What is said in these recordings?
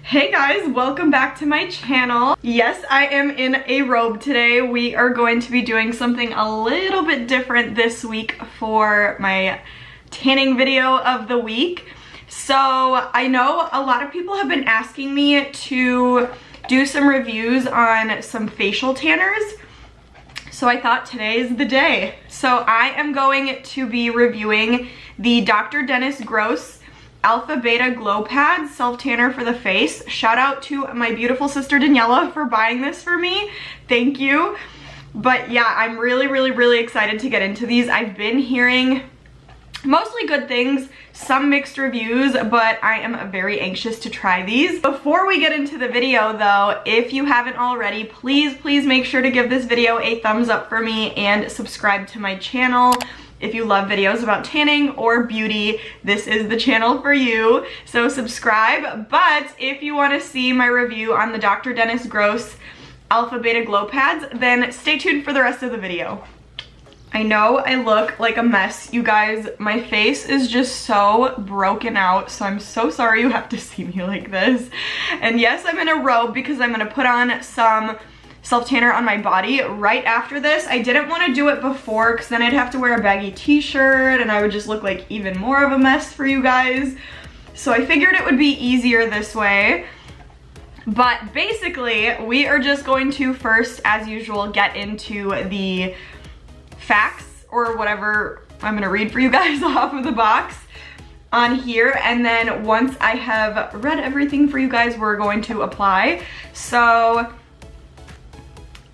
Hey guys, welcome back to my channel. Yes, I am in a robe today. We are going to be doing something a little bit different this week for my tanning video of the week. So I know a lot of people have been asking me to do some reviews on some facial tanners. So I thought today is the day. So I am going to be reviewing the Dr. Dennis Gross Alpha Beta Glow Pads Self Tanner for the face. Shout out to my beautiful sister Daniela for buying this for me. Thank you. But yeah, I'm really excited to get into these. I've been hearing mostly good things, some mixed reviews, but I am very anxious to try these. Before we get into the video though, if you haven't already, please make sure to give this video a thumbs up for me and subscribe to my channel. If you love videos about tanning or beauty, this is the channel for you, so subscribe. But if you want to see my review on the Dr. Dennis Gross Alpha Beta Glow Pads, then stay tuned for the rest of the video. I know I look like a mess, you guys. My face is just so broken out, so I'm so sorry you have to see me like this. And yes, I'm in a robe because I'm gonna put on some self-tanner on my body right after this. I didn't want to do it before because then I'd have to wear a baggy t-shirt and I would just look like even more of a mess for you guys. So I figured it would be easier this way. But basically, we are just going to first, as usual, get into the facts or whatever I'm gonna read for you guys off of the box on here, and then once I have read everything for you guys, we're going to apply. So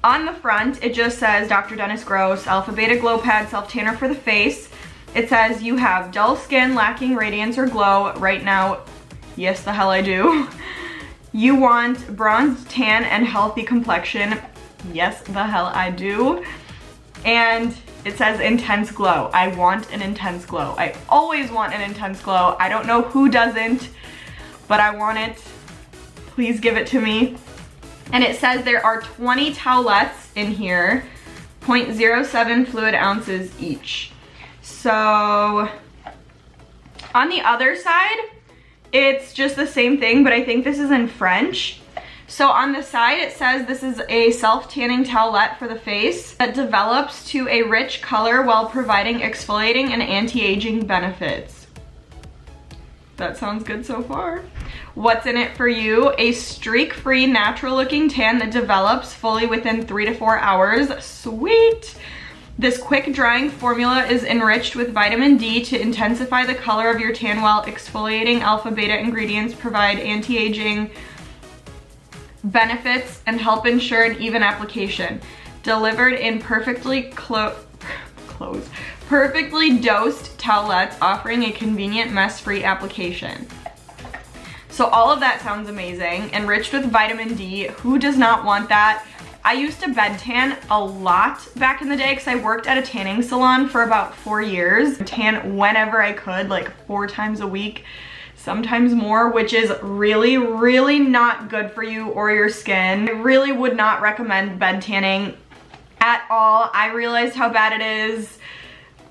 on the front, it just says Dr. Dennis Gross Alpha Beta Glow Pad Self Tanner for the face. It says you have dull skin lacking radiance or glow right now. Yes, the hell I do. You want bronzed tan and healthy complexion. Yes, the hell I do. And it says intense glow. I want an intense glow. I always want an intense glow. I don't know who doesn't, but I want it. Please give it to me. And it says there are 20 towelettes in here, 0.07 fluid ounces each. So on the other side, it's just the same thing, but I think this is in French. So on the side, it says this is a self-tanning towelette for the face that develops to a rich color while providing exfoliating and anti-aging benefits. That sounds good so far. What's in it for you? A streak-free, natural-looking tan that develops fully within 3 to 4 hours. Sweet! This quick-drying formula is enriched with vitamin D to intensify the color of your tan while exfoliating. Alpha-beta ingredients provide anti-aging benefits and help ensure an even application. Delivered in perfectly perfectly dosed towelettes, offering a convenient mess-free application. So all of that sounds amazing. Enriched with vitamin D. Who does not want that? I used to bed tan a lot back in the day because I worked at a tanning salon for about 4 years. Tan whenever I could, like 4 times a week, sometimes more, which is really not good for you or your skin. I really would not recommend bed tanning at all. I realized how bad it is.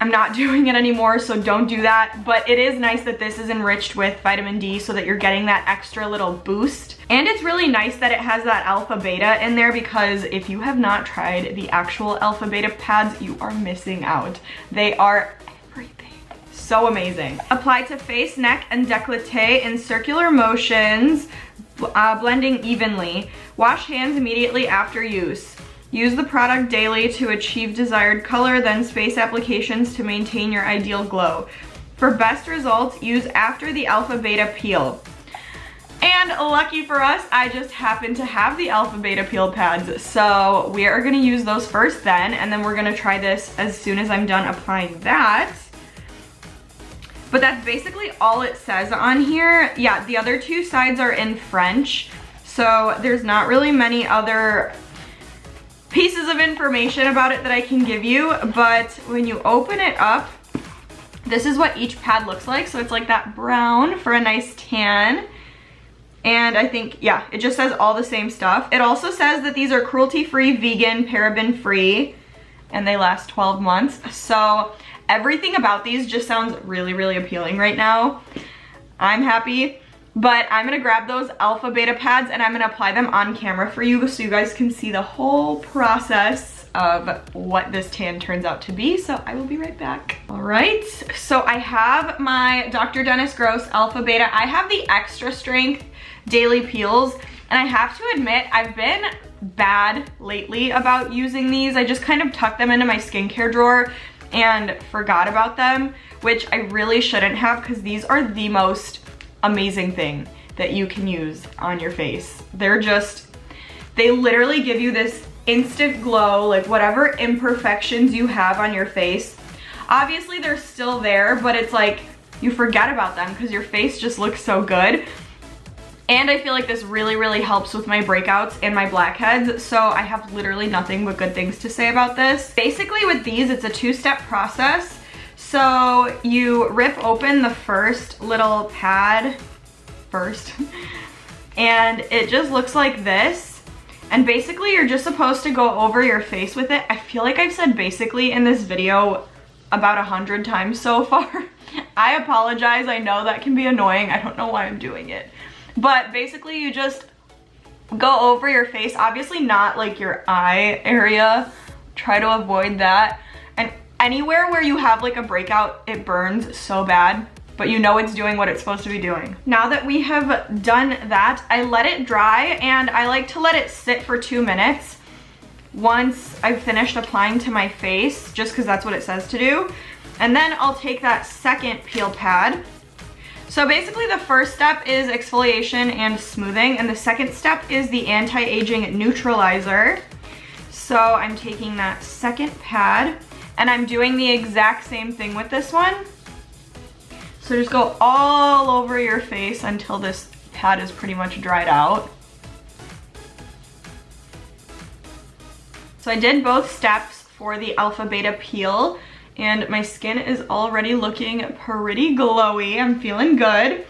I'm not doing it anymore, so don't do that. But it is nice that this is enriched with vitamin D so that you're getting that extra little boost. And it's really nice that it has that alpha beta in there, because if you have not tried the actual alpha beta pads, you are missing out. They are everything. So amazing. Apply to face, neck, and décolleté in circular motions, blending evenly. Wash hands immediately after use. Use the product daily to achieve desired color, then space applications to maintain your ideal glow. For best results, use after the Alpha Beta peel. And lucky for us, I just happen to have the Alpha Beta peel pads. So we are gonna use those first then, and then we're gonna try this as soon as I'm done applying that. But that's basically all it says on here. Yeah, the other 2 sides are in French, so there's not really many other pieces of information about it that I can give you, but when you open it up, this is what each pad looks like. So it's like that brown for a nice tan. And I think, yeah, it just says all the same stuff. It also says that these are cruelty-free, vegan, paraben-free, and they last 12 months. So everything about these just sounds really appealing right now. I'm happy. But I'm gonna grab those Alpha Beta pads and I'm gonna apply them on camera for you so you guys can see the whole process of what this tan turns out to be. So I will be right back. All right, so I have my Dr. Dennis Gross Alpha Beta. I have the extra strength daily peels, and I have to admit, I've been bad lately about using these. I just kind of tucked them into my skincare drawer and forgot about them, which I really shouldn't have, because these are the most amazing thing that you can use on your face. They literally give you this instant glow, like whatever imperfections you have on your face. Obviously they're still there, but it's like you forget about them because your face just looks so good. And I feel like this really, really helps with my breakouts and my blackheads. So I have literally nothing but good things to say about this. Basically with these, it's a two-step process. So you rip open the first little pad first, and it just looks like this. And basically you're just supposed to go over your face with it. I feel like I've said basically in this video about 100 times so far. I apologize, I know that can be annoying. I don't know why I'm doing it. But basically you just go over your face, obviously not like your eye area. Try to avoid that. And anywhere where you have like a breakout, it burns so bad, but you know it's doing what it's supposed to be doing. Now that we have done that, I let it dry, and I like to let it sit for 2 minutes once I've finished applying to my face, just because that's what it says to do. And then I'll take that second peel pad. So basically the first step is exfoliation and smoothing, and the second step is the anti-aging neutralizer. So I'm taking that second pad, and I'm doing the exact same thing with this one. So just go all over your face until this pad is pretty much dried out. So I did both steps for the Alpha Beta peel, and my skin is already looking pretty glowy. I'm feeling good.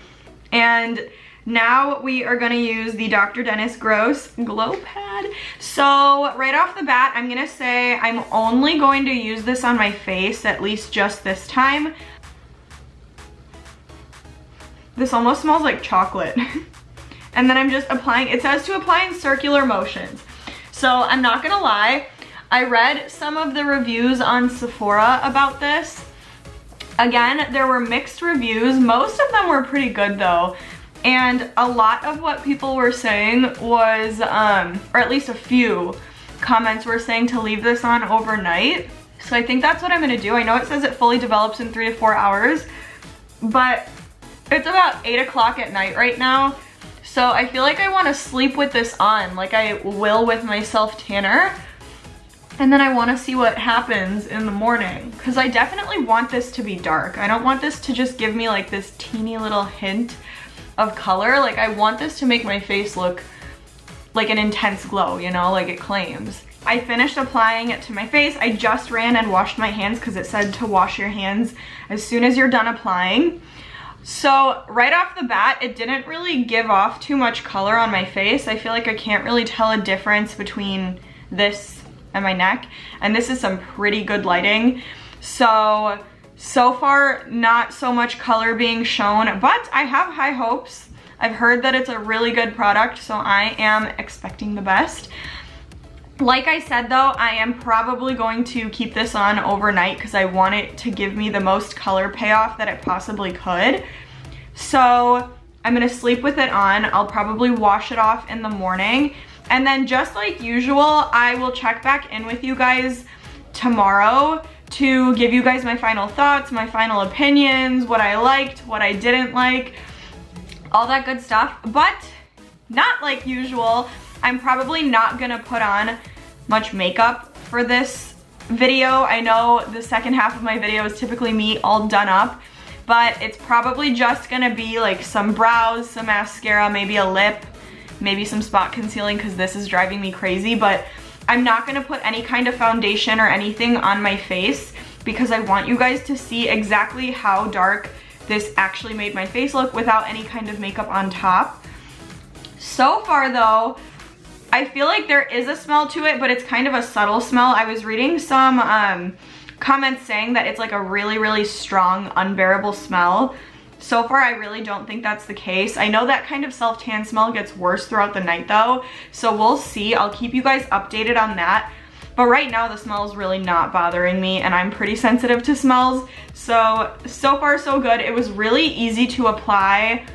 And now we are gonna use the Dr. Dennis Gross Glow Pad. So right off the bat, I'm gonna say I'm only going to use this on my face, at least just this time. This almost smells like chocolate. And then I'm just applying, it says to apply in circular motions. So I'm not gonna lie, I read some of the reviews on Sephora about this. Again, there were mixed reviews. Most of them were pretty good though. And a lot of what people were saying was, or at least a few comments were saying to leave this on overnight. So I think that's what I'm gonna do. I know it says it fully develops in 3 to 4 hours, but it's about 8 o'clock at night right now. So I feel like I wanna sleep with this on, like I will with my self-tanner. And then I wanna see what happens in the morning, because I definitely want this to be dark. I don't want this to just give me like this teeny little hint of color. Like I want this to make my face look like an intense glow, you know, like it claims. I finished applying it to my face. I just ran and washed my hands because it said to wash your hands as soon as you're done applying. So right off the bat, it didn't really give off too much color on my face. I feel like I can't really tell a difference between this and my neck. And this is some pretty good lighting. So far, not so much color being shown, but I have high hopes. I've heard that it's a really good product, so I am expecting the best. Like I said though, I am probably going to keep this on overnight because I want it to give me the most color payoff that it possibly could. So I'm gonna sleep with it on. I'll probably wash it off in the morning. And then just like usual, I will check back in with you guys tomorrow to give you guys my final thoughts, my final opinions, what I liked, what I didn't like, all that good stuff. But not like usual, I'm probably not gonna put on much makeup for this video. I know the second half of my video is typically me all done up, but it's probably just gonna be like some brows, some mascara, maybe a lip, maybe some spot concealing because this is driving me crazy, but I'm not gonna put any kind of foundation or anything on my face because I want you guys to see exactly how dark this actually made my face look without any kind of makeup on top. So far though, I feel like there is a smell to it, but it's kind of a subtle smell. I was reading some comments saying that it's like a really, really strong, unbearable smell. So far, I really don't think that's the case. I know that kind of self-tan smell gets worse throughout the night though, so we'll see. I'll keep you guys updated on that. But right now, the smell is really not bothering me, and I'm pretty sensitive to smells. So far so good. It was really easy to apply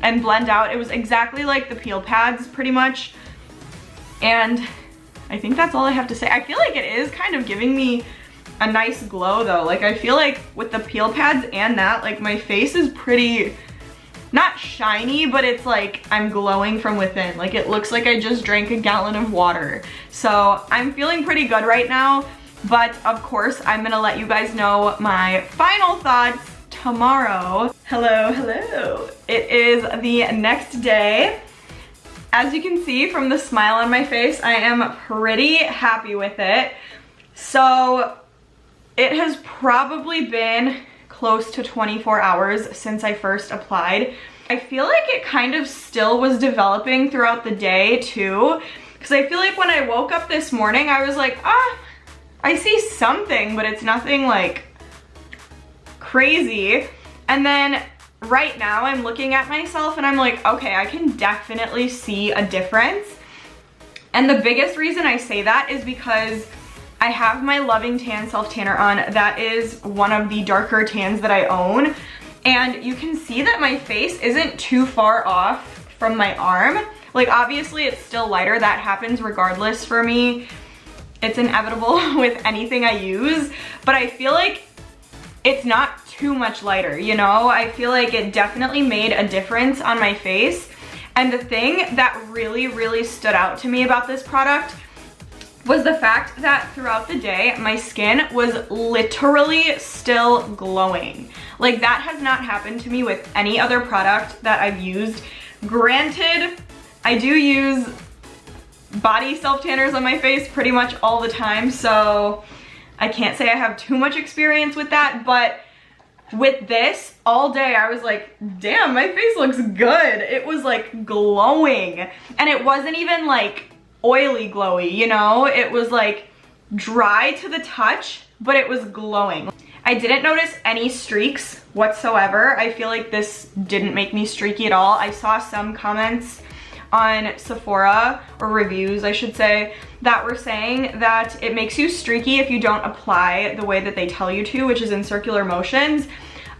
and blend out. It was exactly like the peel pads, pretty much. And I think that's all I have to say. I feel like it is kind of giving me a nice glow though. Like I feel like with the peel pads and that, like my face is pretty, not shiny, but it's like I'm glowing from within. Like it looks like I just drank a gallon of water. So I'm feeling pretty good right now, but of course I'm gonna let you guys know my final thoughts tomorrow. Hello, hello. It is the next day. As you can see from the smile on my face, I am pretty happy with it. So it has probably been close to 24 hours since I first applied. I feel like it kind of still was developing throughout the day too, because I feel like when I woke up this morning, I was like, I see something, but it's nothing like crazy. And then right now I'm looking at myself and I'm like, okay, I can definitely see a difference. And the biggest reason I say that is because I have my Loving Tan self tanner on. That is one of the darker tans that I own. And you can see that my face isn't too far off from my arm. Like obviously it's still lighter. That happens regardless for me. It's inevitable with anything I use. But I feel like it's not too much lighter, you know? I feel like it definitely made a difference on my face. And the thing that really, really stood out to me about this product was the fact that throughout the day, my skin was literally still glowing. Like that has not happened to me with any other product that I've used. Granted, I do use body self-tanners on my face pretty much all the time, so I can't say I have too much experience with that, but with this, all day I was like, damn, my face looks good. It was like glowing, and it wasn't even like oily glowy, you know? It was like dry to the touch, but it was glowing. I didn't notice any streaks whatsoever. I feel like this didn't make me streaky at all. I saw some comments on Sephora, or reviews I should say, that were saying that it makes you streaky if you don't apply the way that they tell you to, which is in circular motions.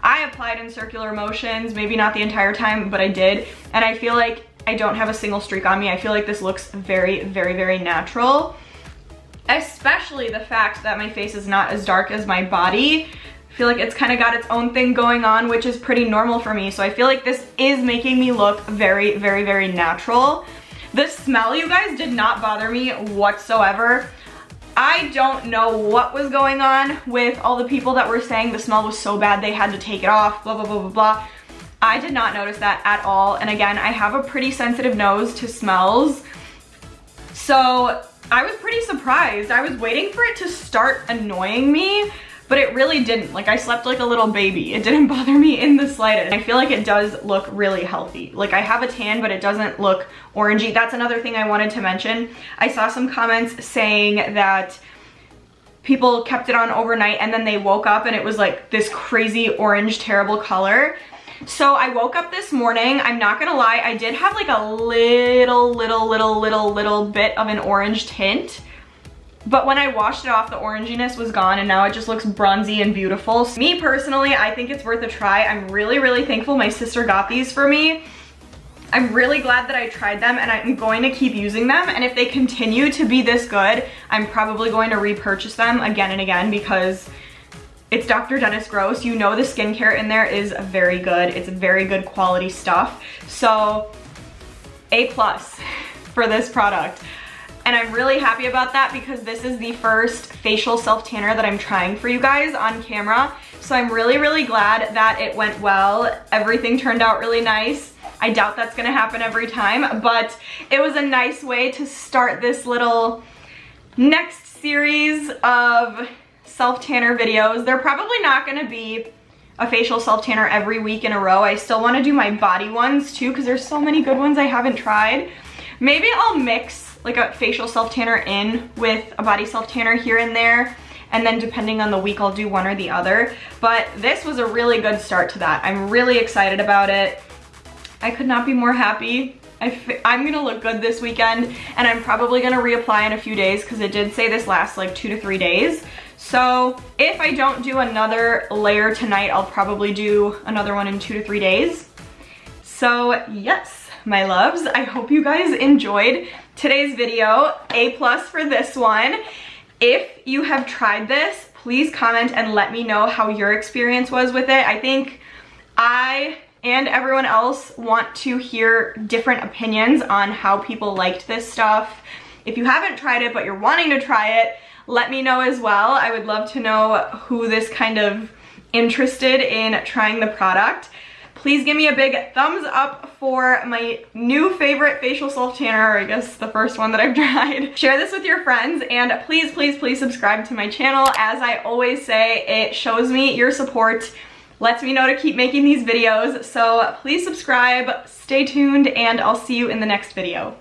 I applied in circular motions, maybe not the entire time, but I did, and I feel like I don't have a single streak on me. I feel like this looks very, very, very natural. Especially the fact that my face is not as dark as my body. I feel like it's kind of got its own thing going on, which is pretty normal for me. So I feel like this is making me look very, very, very natural. The smell, you guys, did not bother me whatsoever. I don't know what was going on with all the people that were saying the smell was so bad they had to take it off, blah, blah, blah, blah, blah. I did not notice that at all. And again, I have a pretty sensitive nose to smells. So I was pretty surprised. I was waiting for it to start annoying me, but it really didn't. Like I slept like a little baby. It didn't bother me in the slightest. I feel like it does look really healthy. Like I have a tan, but it doesn't look orangey. That's another thing I wanted to mention. I saw some comments saying that people kept it on overnight and then they woke up and it was like this crazy orange, terrible color. So I woke up this morning, I'm not gonna lie, I did have like a little bit of an orange tint. But when I washed it off, the oranginess was gone and now it just looks bronzy and beautiful. So me personally, I think it's worth a try. I'm really, really thankful my sister got these for me. I'm really glad that I tried them and I'm going to keep using them. And if they continue to be this good, I'm probably going to repurchase them again and again because it's Dr. Dennis Gross. You know the skincare in there is very good. It's very good quality stuff. So A+ for this product. And I'm really happy about that because this is the first facial self-tanner that I'm trying for you guys on camera. So I'm really, really glad that it went well. Everything turned out really nice. I doubt that's gonna happen every time, but it was a nice way to start this little next series of self-tanner videos. They're probably not gonna be a facial self-tanner every week in a row. I still wanna do my body ones too because there's so many good ones I haven't tried. Maybe I'll mix like a facial self-tanner in with a body self-tanner here and there and then depending on the week I'll do one or the other. But this was a really good start to that. I'm really excited about it. I could not be more happy. I'm gonna look good this weekend, and I'm probably gonna reapply in a few days because it did say this lasts like 2 to 3 days. So if I don't do another layer tonight, I'll probably do another one in 2 to 3 days. So yes, my loves, I hope you guys enjoyed today's video. A+ for this one. If you have tried this, please comment and let me know how your experience was with it. I think I and everyone else want to hear different opinions on how people liked this stuff. If you haven't tried it but you're wanting to try it, let me know as well. I would love to know who this kind of interested in trying the product. Please give me a big thumbs up for my new favorite facial self tanner, or I guess the first one that I've tried. Share this with your friends, and please, please, please subscribe to my channel. As I always say, it shows me your support, lets me know to keep making these videos. So please subscribe, stay tuned, and I'll see you in the next video.